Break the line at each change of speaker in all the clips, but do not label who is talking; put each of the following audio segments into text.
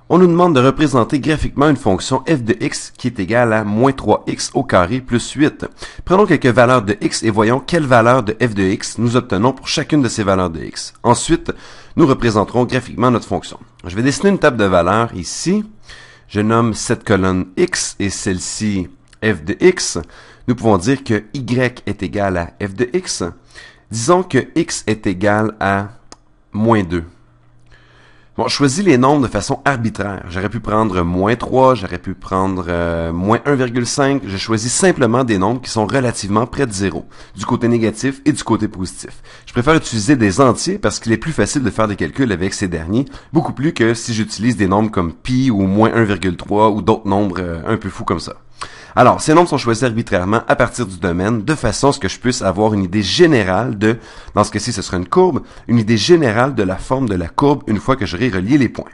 On nous demande de représenter graphiquement une fonction f de x qui est égale à moins 3x au carré plus 8. Prenons quelques valeurs de x et voyons quelle valeur de f de x nous obtenons pour chacune de ces valeurs de x. Ensuite, nous représenterons graphiquement notre fonction. Je vais dessiner une table de valeurs ici. Je nomme cette colonne x et celle-ci f de x. Nous pouvons dire que y est égal à f de x. Disons que x est égal à moins 2. Bon, je choisis les nombres de façon arbitraire. J'aurais pu prendre moins 3, j'aurais pu prendre moins 1,5. Je choisis simplement des nombres qui sont relativement près de 0, du côté négatif et du côté positif. Je préfère utiliser des entiers parce qu'il est plus facile de faire des calculs avec ces derniers, beaucoup plus que si j'utilise des nombres comme pi ou moins 1,3 ou d'autres nombres un peu fous comme ça. Alors, ces nombres sont choisis arbitrairement à partir du domaine, de façon à ce que je puisse avoir une idée générale de, dans ce cas-ci ce sera une courbe, une idée générale de la forme de la courbe une fois que j'aurai relié les points.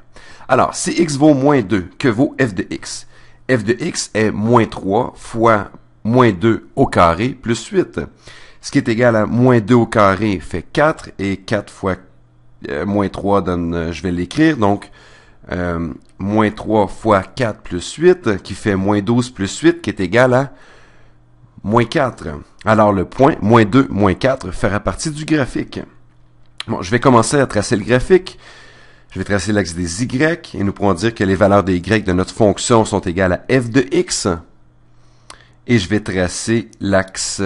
Alors, si x vaut moins 2, que vaut f de x? F de x est moins 3 fois moins 2 au carré plus 8. Ce qui est égal à moins 2 au carré fait 4, et 4 fois moins 3 donne, je vais l'écrire, donc moins 3 fois 4 plus 8, qui fait moins 12 plus 8, qui est égal à moins 4. Alors le point, moins 2, moins 4, fera partie du graphique. Bon, je vais commencer à tracer le graphique. Je vais tracer l'axe des y, et nous pourrons dire que les valeurs des y de notre fonction sont égales à f de x. Et je vais tracer l'axe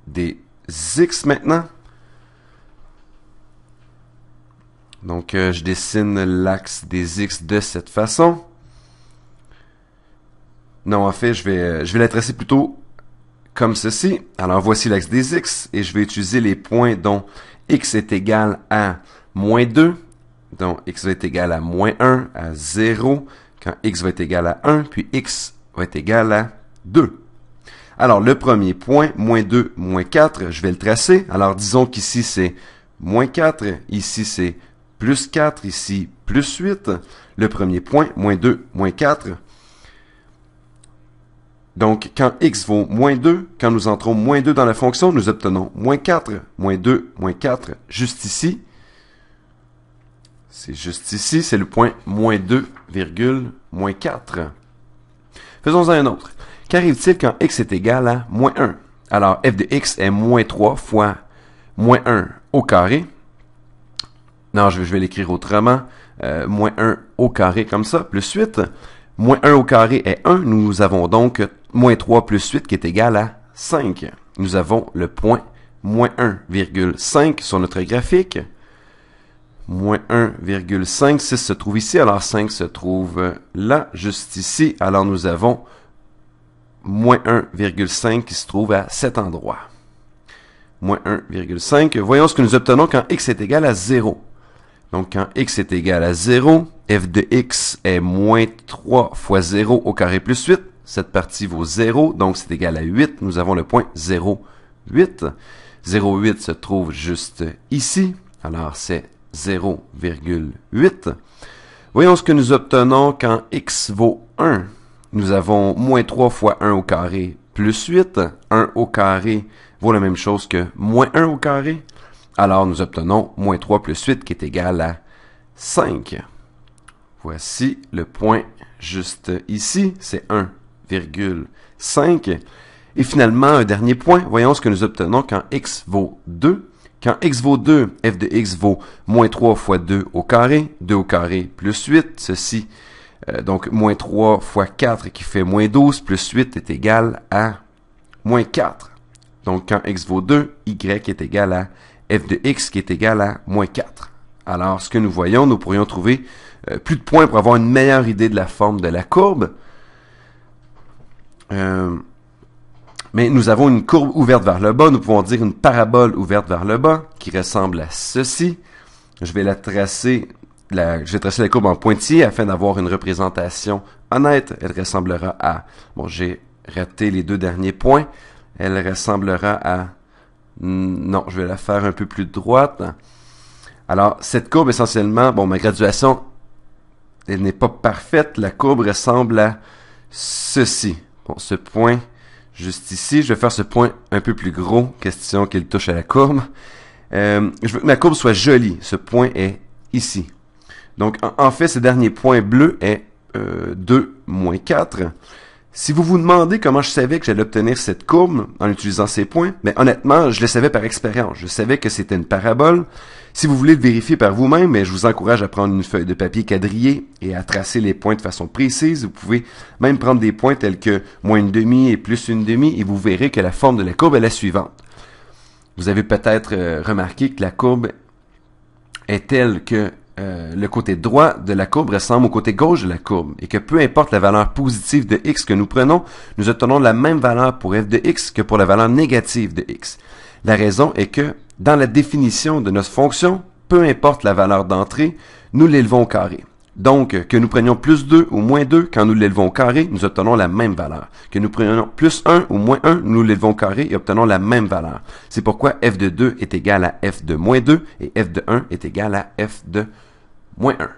des x maintenant. Donc, je dessine l'axe des x de cette façon. Non, en fait, je vais la tracer plutôt comme ceci. Alors, voici l'axe des x, et je vais utiliser les points dont x est égal à moins 2, dont x va être égal à moins 1, à 0, quand x va être égal à 1, puis x va être égal à 2. Alors, le premier point, moins 2, moins 4, je vais le tracer. Alors, disons qu'ici, c'est moins 4, ici, c'est plus 4, ici, plus 8. Le premier point, moins 2, moins 4. Donc, quand x vaut moins 2, quand nous entrons moins 2 dans la fonction, nous obtenons moins 4, moins 2, moins 4, juste ici. C'est juste ici, c'est le point moins 2, moins 4. Faisons-en un autre. Qu'arrive-t-il quand x est égal à moins 1? Alors, f de x est moins 3 fois moins 1 au carré. Non, je vais l'écrire autrement. Moins 1 au carré comme ça, plus 8. Moins 1 au carré est 1. Nous avons donc moins 3 plus 8 qui est égal à 5. Nous avons le point moins 1,5 sur notre graphique. Moins 1,5, 6 se trouve ici, alors 5 se trouve là, juste ici. Alors nous avons moins 1,5 qui se trouve à cet endroit. Moins 1,5. Voyons ce que nous obtenons quand x est égal à 0. Donc, quand x est égal à 0, f de x est moins 3 fois 0 au carré plus 8. Cette partie vaut 0, donc c'est égal à 8. Nous avons le point 0,8. 0,8 se trouve juste ici. Alors, c'est 0,8. Voyons ce que nous obtenons quand x vaut 1. Nous avons moins 3 fois 1 au carré plus 8. 1 au carré vaut la même chose que moins 1 au carré. Alors, nous obtenons moins 3 plus 8 qui est égal à 5. Voici le point juste ici, c'est 1,5. Et finalement, un dernier point, voyons ce que nous obtenons quand x vaut 2. Quand x vaut 2, f de x vaut moins 3 fois 2 au carré, 2 au carré plus 8, ceci, donc moins 3 fois 4 qui fait moins 12, plus 8 est égal à moins 4. Donc, quand x vaut 2, y est égal à f de x qui est égal à moins 4. Alors, ce que nous voyons, nous pourrions trouver plus de points pour avoir une meilleure idée de la forme de la courbe. Mais nous avons une courbe ouverte vers le bas. Nous pouvons dire une parabole ouverte vers le bas qui ressemble à ceci. Je vais tracer la courbe en pointillé afin d'avoir une représentation honnête. Elle ressemblera à... Bon, j'ai raté les deux derniers points. Elle ressemblera à... Non, je vais la faire un peu plus droite. Alors, cette courbe, essentiellement, bon, ma graduation, elle n'est pas parfaite. La courbe ressemble à ceci. Bon, ce point, juste ici, je vais faire ce point un peu plus gros, question qu'il touche à la courbe. Je veux que ma courbe soit jolie. Ce point est ici. Donc, en fait, ce dernier point bleu est 2 moins 4. Si vous vous demandez comment je savais que j'allais obtenir cette courbe en utilisant ces points, ben honnêtement, je le savais par expérience. Je savais que c'était une parabole. Si vous voulez le vérifier par vous-même, ben, je vous encourage à prendre une feuille de papier quadrillée et à tracer les points de façon précise. Vous pouvez même prendre des points tels que moins une demi et plus une demi et vous verrez que la forme de la courbe est la suivante. Vous avez peut-être remarqué que la courbe est telle que le côté droit de la courbe ressemble au côté gauche de la courbe et que peu importe la valeur positive de x que nous prenons, nous obtenons la même valeur pour f de x que pour la valeur négative de x. La raison est que dans la définition de notre fonction, peu importe la valeur d'entrée, nous l'élevons au carré. Donc, que nous prenions plus 2 ou moins 2, quand nous l'élevons au carré, nous obtenons la même valeur. Que nous prenions plus 1 ou moins 1, nous l'élevons au carré et obtenons la même valeur. C'est pourquoi f de 2 est égal à f de moins 2 et f de 1 est égal à f de moins 1.